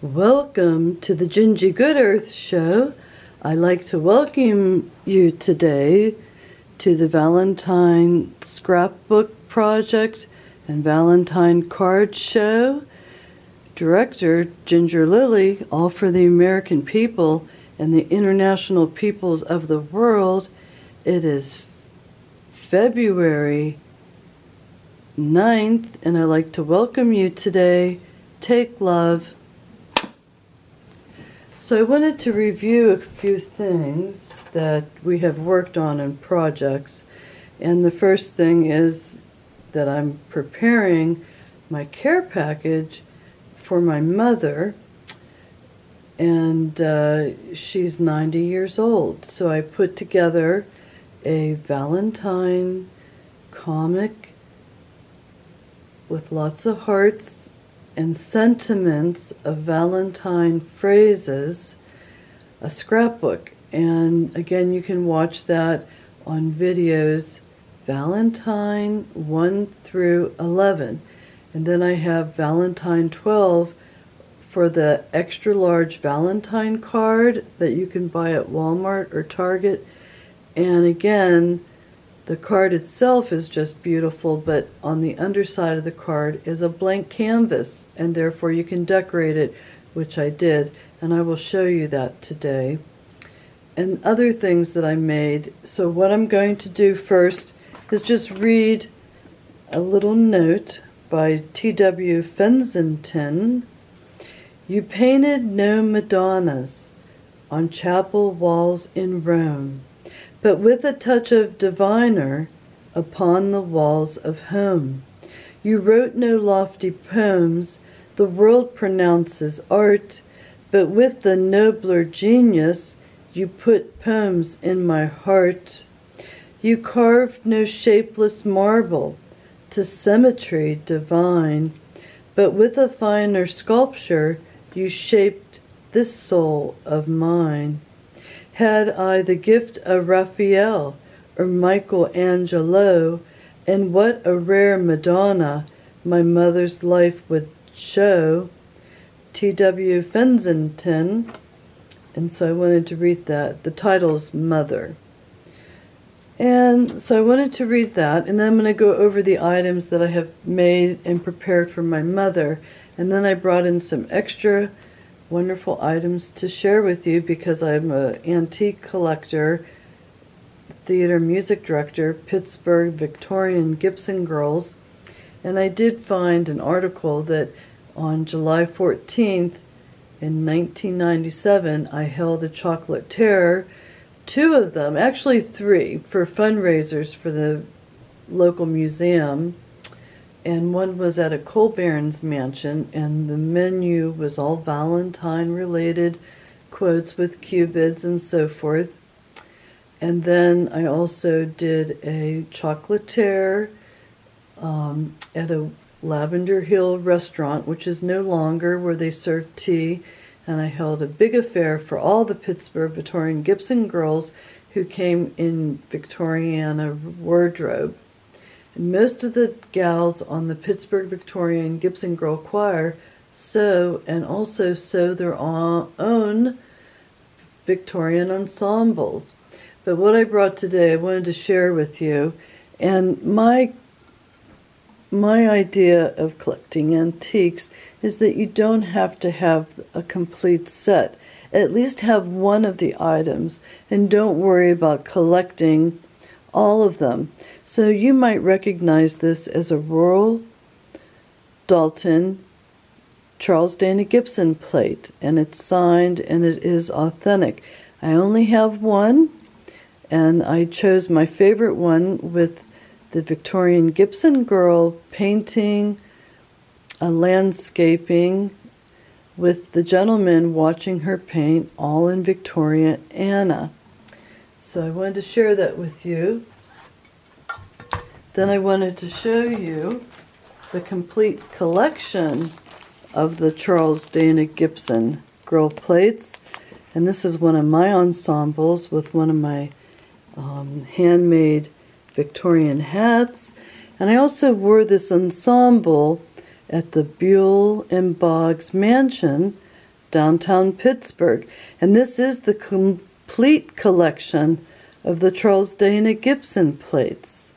Welcome to the GinGee GoodEarth show. I'd like to welcome you today to the Valentine Scrapbook project and Valentine card show. Director Ginger Lily, all for the American people and the international peoples of the world. It is February 9th, and I'd like to welcome you today. Take love. So I wanted to review a few things that we have worked on in projects. And the first thing is that I'm preparing my care package for my mother. And she's 90 years old. So I put together a Valentine comic with lots of hearts and sentiments of Valentine phrases, a scrapbook. And again, you can watch that on videos Valentine 1 through 11. And then I have Valentine 12 for the extra large Valentine card that you can buy at Walmart or Target. And again, the card itself is just beautiful, but on the underside of the card is a blank canvas, and therefore you can decorate it, which I did, and I will show you that today. And other things that I made. So what I'm going to do first is just read a little note by T.W. Fensington. You painted no Madonnas on chapel walls in Rome, but with a touch of diviner upon the walls of home. You wrote no lofty poems the world pronounces art, but with the nobler genius you put poems in my heart. You carved no shapeless marble to symmetry divine, but with a finer sculpture you shaped this soul of mine. Had I the gift of Raphael or Michelangelo, and what a rare Madonna my mother's life would show. T.W. Fensington. And so I wanted to read that. The title's Mother. And so I wanted to read that, and then I'm going to go over the items that I have made and prepared for my mother. And then I brought in some extra wonderful items to share with you because I'm an antique collector, theater music director, Pittsuburgh Victorian Gibson Girls. And I did find an article that on July 14th in 1997, I held a chocolate terror, 2 of them, actually 3, for fundraisers for the local museum. And one was at a coal baron's mansion, and the menu was all Valentine-related quotes with cupids and so forth. And then I also did a chocolatier at a Lavender Hill restaurant, which is no longer, where they serve tea. And I held a big affair for all the Pittsuburgh Victorian Gibson girls who came in Victoriana wardrobe. Most of the gals on the Pittsuburgh Victorian Gibson Girl Choir sew and also sew their own Victorian ensembles. But what I brought today, I wanted to share with you. And my idea of collecting antiques is that you don't have to have a complete set. At least have one of the items, and don't worry about collecting all of them. So you might recognize this as a Rural Dalton Charles Dana Gibson plate, and it's signed and it is authentic. I only have one, and I chose my favorite one with the Victorian Gibson girl painting a landscaping with the gentleman watching her paint, all in Victoriana. So I wanted to share that with you. Then I wanted to show you the complete collection of the Charles Dana Gibson girl plates. And this is one of my ensembles with one of my handmade Victorian hats. And I also wore this ensemble at the Buell and Boggs Mansion downtown Pittsburgh. And this is the complete collection of the Charles Dana Gibson plates.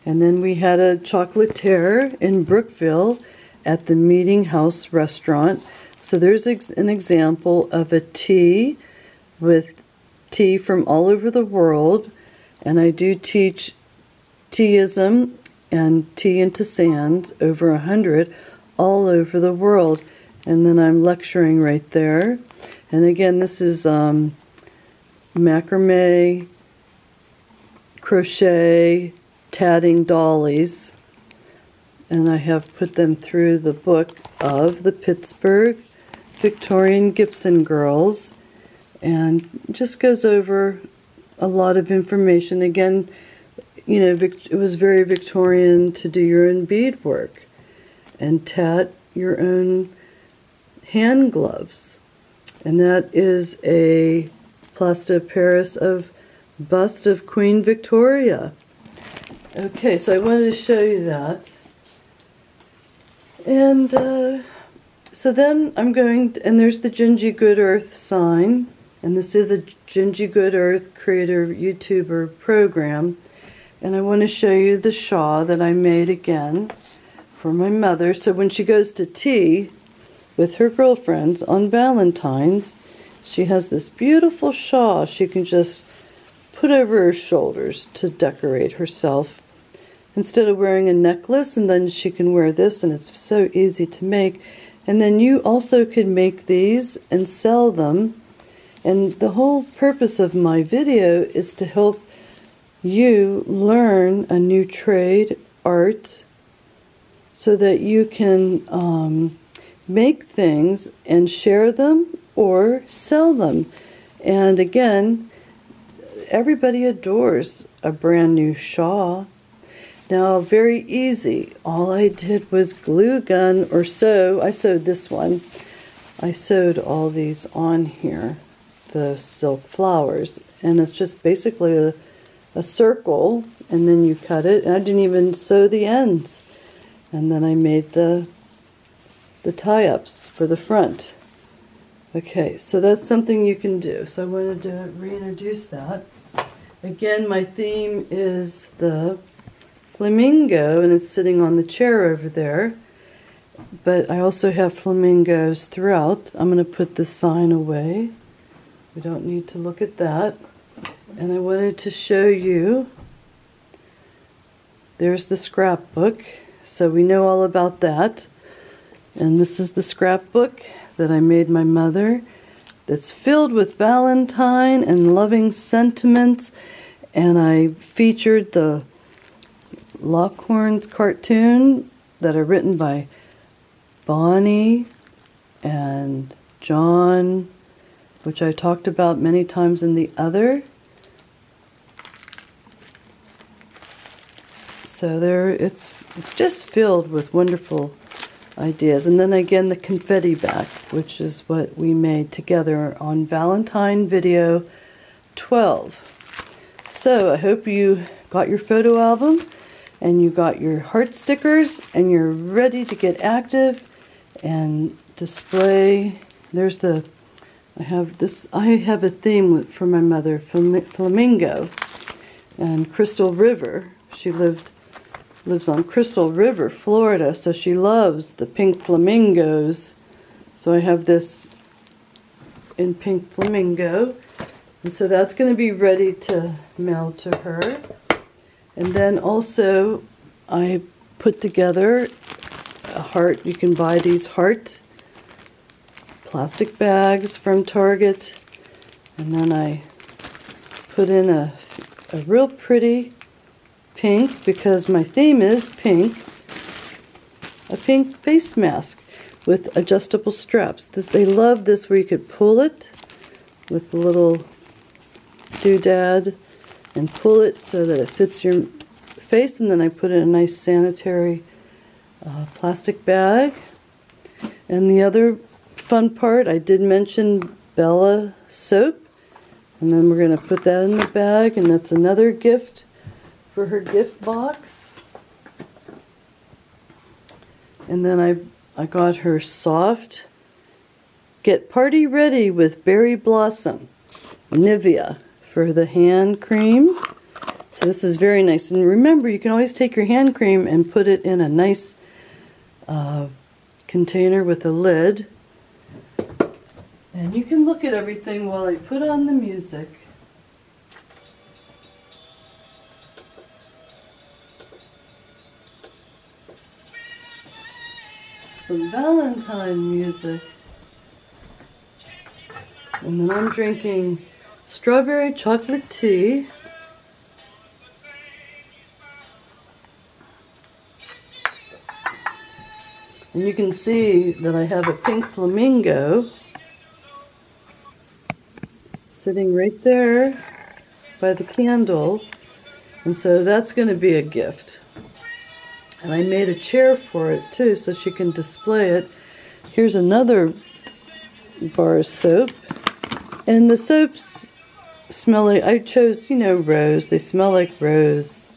And then we had a chocolatier in Brookville at the Meeting House restaurant. So there's an example of a tea with tea from all over the world. And I do teach teaism and tea into sands, over 100, all over the world. And then I'm lecturing right there. And again, this is macrame, crochet, tatting dollies. And I have put them through the book of the Pittsburgh Victorian Gibson girls. And just goes over a lot of information. Again, you know, it was very Victorian to do your own beadwork and tat your own hand gloves. And that is a plaster Paris of bust of Queen Victoria. Okay, so I wanted to show you that. And so then I'm going, and there's the GinGee GoodEarth sign. And this is a GinGee GoodEarth creator YouTuber program. And I want to show you the shawl that I made again for my mother. So when she goes to tea with her girlfriends on Valentine's, she has this beautiful shawl she can just put over her shoulders to decorate herself. Instead of wearing a necklace, and then she can wear this, and it's so easy to make. And then you also could make these and sell them. And the whole purpose of my video is to help you learn a new trade, art, so that you can make things and share them or sell them. And again, everybody adores a brand new shawl. Now, very easy. All I did was glue gun or sew. I sewed this one. I sewed all these on here, the silk flowers. And it's just basically a circle, and then you cut it. And I didn't even sew the ends. And then I made the tie-ups for the front. Okay, so that's something you can do. So I wanted to reintroduce that. Again, my theme is the flamingo, and it's sitting on the chair over there. But I also have flamingos throughout. I'm going to put this sign away. We don't need to look at that. And I wanted to show you, there's the scrapbook. So we know all about that. And this is the scrapbook that I made my mother, that's filled with Valentine and loving sentiments. And I featured the Lockhorns cartoon that are written by Bonnie and John, which I talked about many times in the other. So there, it's just filled with wonderful ideas. And then again, the confetti back, which is what we made together on Valentine video 12. So I hope you got your photo album and you got your heart stickers and you're ready to get active and display. There's the, I have a theme for my mother, flamingo and Crystal River. She lives on Crystal River, Florida, so she loves the pink flamingos. So I have this in pink flamingo, and so that's going to be ready to mail to her. And then also I put together a heart. You can buy these heart plastic bags from Target, and then I put in a real pretty pink, because my theme is pink, a pink face mask with adjustable straps. They love this, where you could pull it with a little doodad and pull it so that it fits your face. And then I put in a nice sanitary plastic bag. And the other fun part, I did mention Bella soap, and then we're going to put that in the bag, and that's another gift for her gift box. And then I got her soft Get party ready with Berry Blossom, Nivea for the hand cream. So this is very nice. And remember, you can always take your hand cream and put it in a nice container with a lid. And you can look at everything while I put on the music. Some Valentine music. And then I'm drinking strawberry chocolate tea. And you can see that I have a pink flamingo sitting right there by the candle. And so that's going to be a gift. And I made a chair for it too, so she can display it. Here's another bar of soap. And the soaps smell like, I chose, you know, rose. They smell like rose.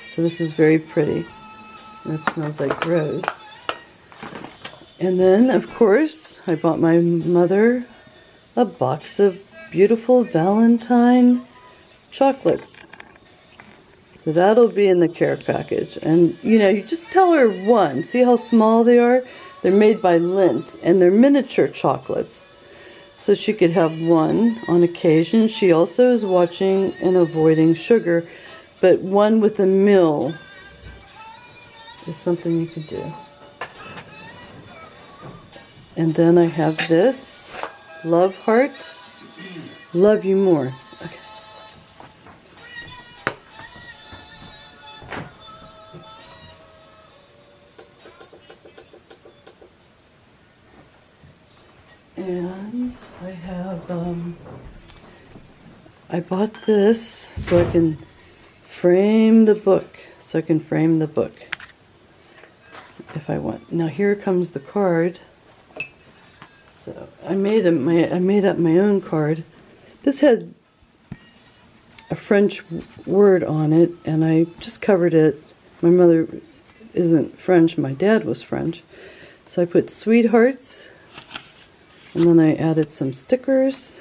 So this is very pretty. And it smells like rose. And then, of course, I bought my mother a box of beautiful Valentine chocolates. So that'll be in the care package. And, you know, you just tell her one. See how small they are? They're made by Lindt, and they're miniature chocolates. So she could have one on occasion. She also is watching and avoiding sugar, but one with a mill is something you could do. And then I have this, Love Heart, Love You More. Okay. And I have, I bought this so I can frame the book. If I want. Now here comes the card. So I made up my own card. This had a French word on it, and I just covered it. My mother isn't French, my dad was French. So I put sweethearts, and then I added some stickers.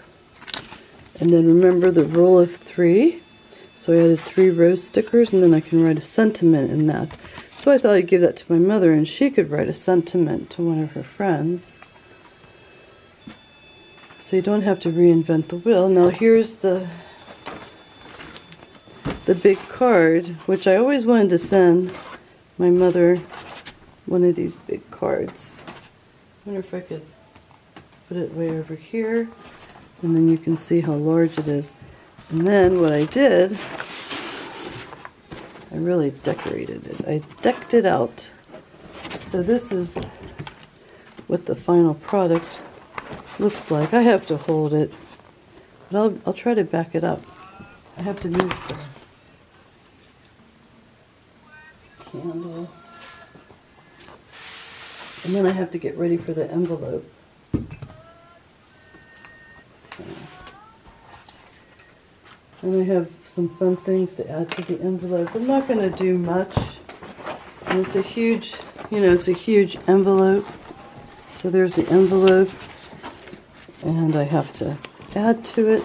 And then remember the rule of 3. So I added 3 rose stickers, and then I can write a sentiment in that. So I thought I'd give that to my mother, and she could write a sentiment to one of her friends. So you don't have to reinvent the wheel. Now here's the big card, which I always wanted to send my mother one of these big cards. I wonder if I could put it way over here, and then you can see how large it is. And then what I did, I really decorated it. I decked it out. So this is what the final product looks like. I have to hold it, but I'll try to back it up. I have to move the candle. And then I have to get ready for the envelope. So. And I have some fun things to add to the envelope. I'm not going to do much. And it's a huge, you know, it's a huge envelope. So there's the envelope. And I have to add to it.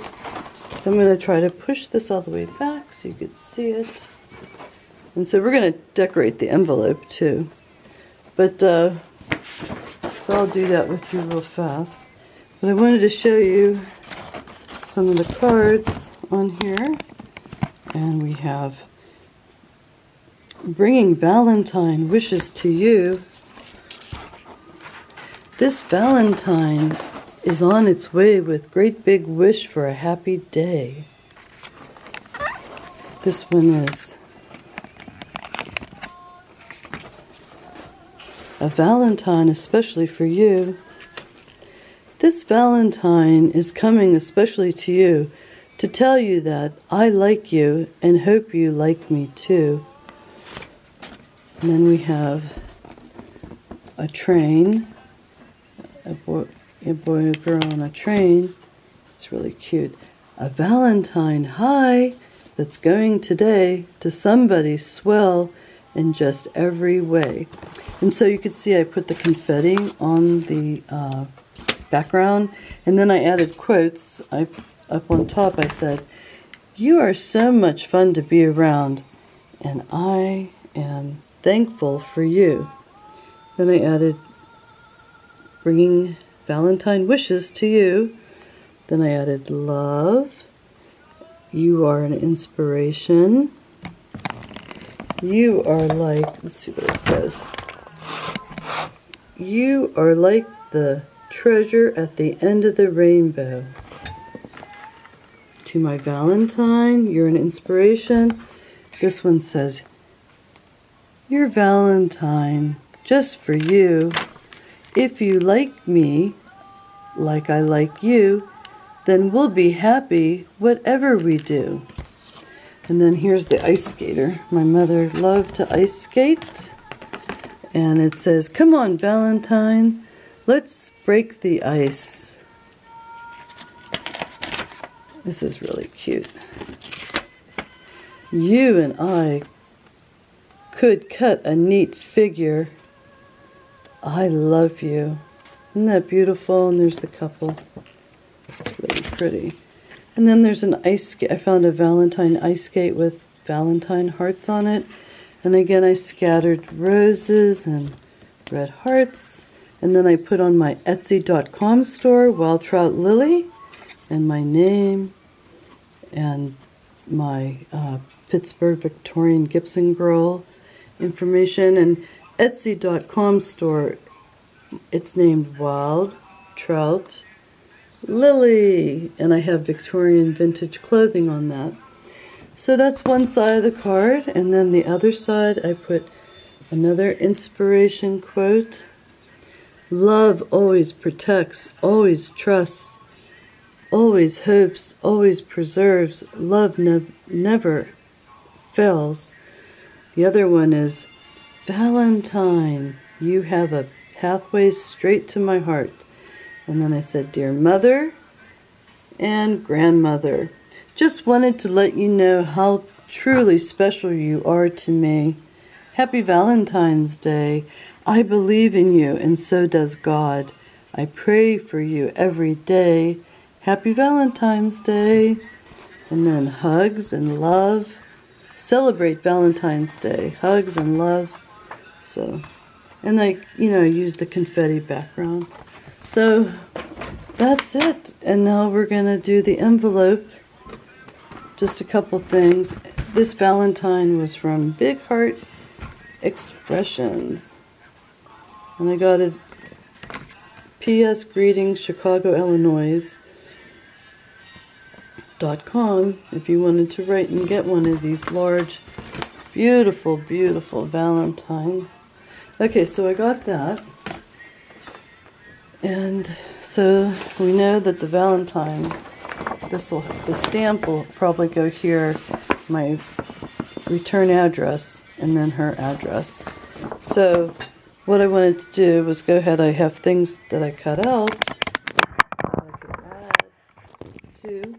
So I'm going to try to push this all the way back so you could see it. And so we're going to decorate the envelope too. But, so I'll do that with you real fast. But I wanted to show you some of the cards on here. And we have Bringing Valentine Wishes to You. This Valentine is on its way with great big wish for a happy day. This one is a Valentine especially for you. This Valentine is coming especially to you to tell you that I like you and hope you like me too. And then we have a train, a boy and a girl on a train. It's really cute. A Valentine high that's going today to somebody swell in just every way. And so you could see I put the confetti on the background, and then I added quotes. Up on top I said, "You are so much fun to be around, and I am thankful for you." Then I added, "Bringing Valentine wishes to you." Then I added, "Love. You are an inspiration. You are like," let's see what it says. "You are like the treasure at the end of the rainbow. To my Valentine, you're an inspiration." This one says, "You're Valentine, just for you. If you like me, like I like you, then we'll be happy whatever we do." And then here's the ice skater. My mother loved to ice skate. And it says, "Come on, Valentine, let's break the ice." This is really cute. "You and I could cut a neat figure. I love you." Isn't that beautiful? And there's the couple. It's really pretty. And then there's an ice skate. I found a Valentine ice skate with Valentine hearts on it. And again, I scattered roses and red hearts. And then I put on my Etsy.com store, Wild Trout Lily, and my name, and my Pittsuburgh Victorian Gibson girl information. And Etsy.com store, it's named Wild Trout Lily, and I have Victorian vintage clothing on that. So that's one side of the card, and then the other side I put another inspiration quote. "Love always protects, always trusts, always hopes, always preserves. Love never fails." The other one is, "Valentine, you have a pathway straight to my heart." And then I said, "Dear mother and grandmother, just wanted to let you know how truly special you are to me. Happy Valentine's Day. I believe in you, and so does God. I pray for you every day. Happy Valentine's Day." And then hugs and love. Celebrate Valentine's Day. Hugs and love. So, and I, use the confetti background. So that's it. And now we're going to do the envelope. Just a couple things. This Valentine was from Big Heart Expressions. And I got it, P.S. Greetings, Chicago, Illinois. .com if you wanted to write and get one of these large, beautiful, beautiful Valentine. Okay, so I got that. And so we know that the Valentine, the stamp will probably go here, my return address, and then her address. So what I wanted to do was go ahead, I have things that I cut out that I could add to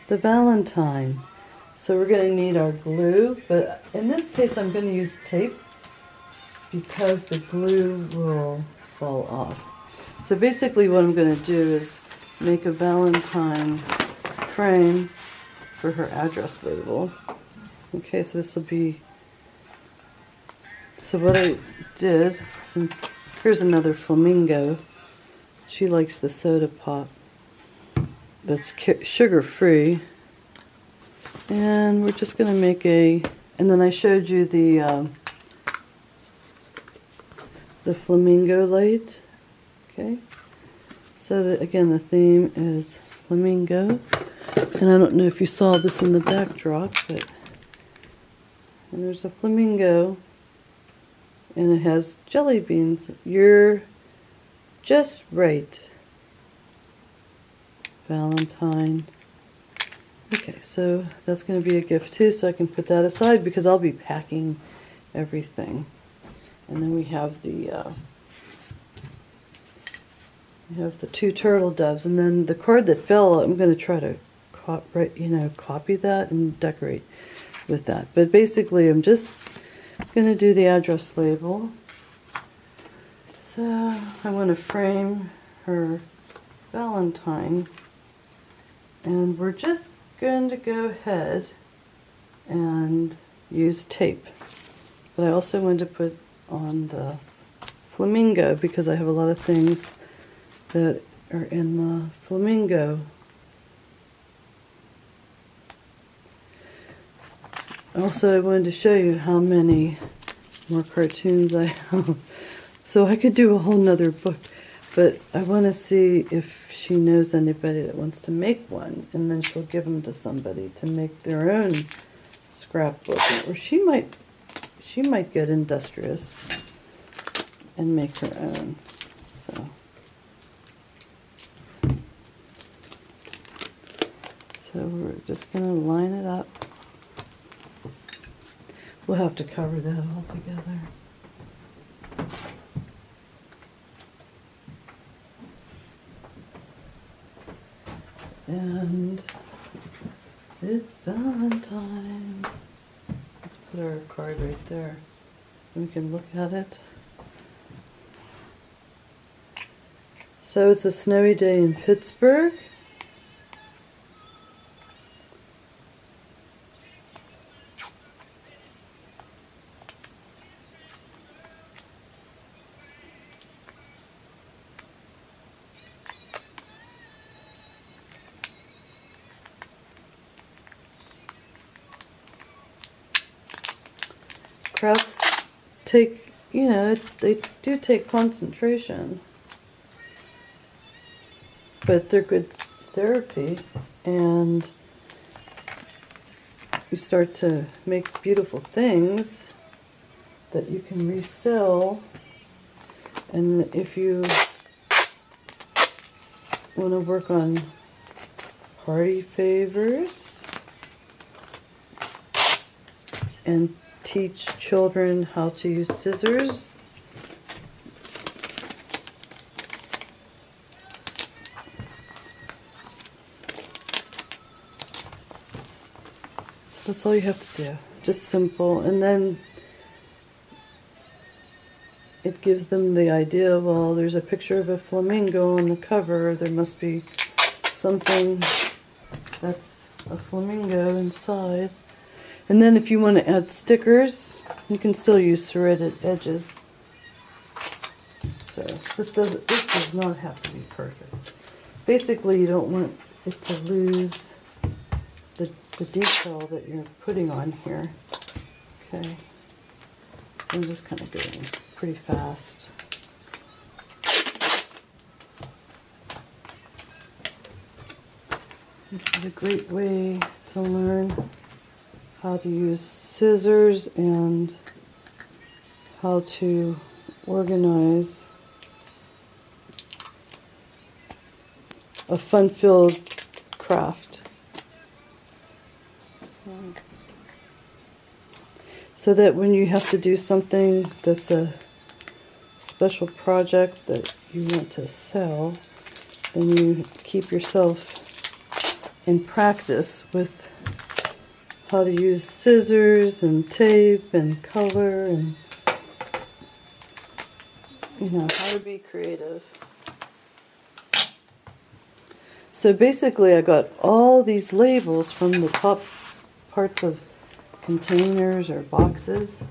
the Valentine. So we're going to need our glue, but in this case I'm going to use tape because the glue will fall off. So basically what I'm going to do is make a Valentine frame for her address label. Okay, so this will be, so what I did, since here's another flamingo, she likes the soda pop that's sugar-free, and we're just going to make a, and then I showed you the flamingo light. Okay, so that, again, the theme is flamingo, and I don't know if you saw this in the backdrop, but and there's a flamingo, and it has jelly beans. You're just right, Valentine. Okay, so that's going to be a gift too, so I can put that aside because I'll be packing everything. And then we have the two turtle doves, and then the card that fell, I'm going to try to copy that and decorate with that. But basically, I'm just going to do the address label. So I want to frame her Valentine, and we're just going to go ahead and use tape. But I also want to put on the flamingo because I have a lot of things that are in the flamingo. Also, I wanted to show you how many more cartoons I have. So I could do a whole nother book, but I want to see if she knows anybody that wants to make one, and then she'll give them to somebody to make their own scrapbook. Or she might get industrious and make her own. So we're just going to line it up. We'll have to cover that all together. And it's Valentine. Let's put our card right there so we can look at it. So it's a snowy day in Pittsburgh. Crafts take, they do take concentration, but they're good therapy, and you start to make beautiful things that you can resell. And if you want to work on party favors and teach children how to use scissors, so that's all you have to do, just simple. And then it gives them the idea, well, there's a picture of a flamingo on the cover, there must be something that's a flamingo inside. And then if you want to add stickers, you can still use serrated edges. So this does not have to be perfect. Basically, you don't want it to lose the detail that you're putting on here. Okay. So I'm just kind of going pretty fast. This is a great way to learn how to use scissors and how to organize a fun-filled craft. So that when you have to do something that's a special project that you want to sell, then you keep yourself in practice with how to use scissors and tape and color and, how to be creative. So basically I got all these labels from the top parts of containers or boxes.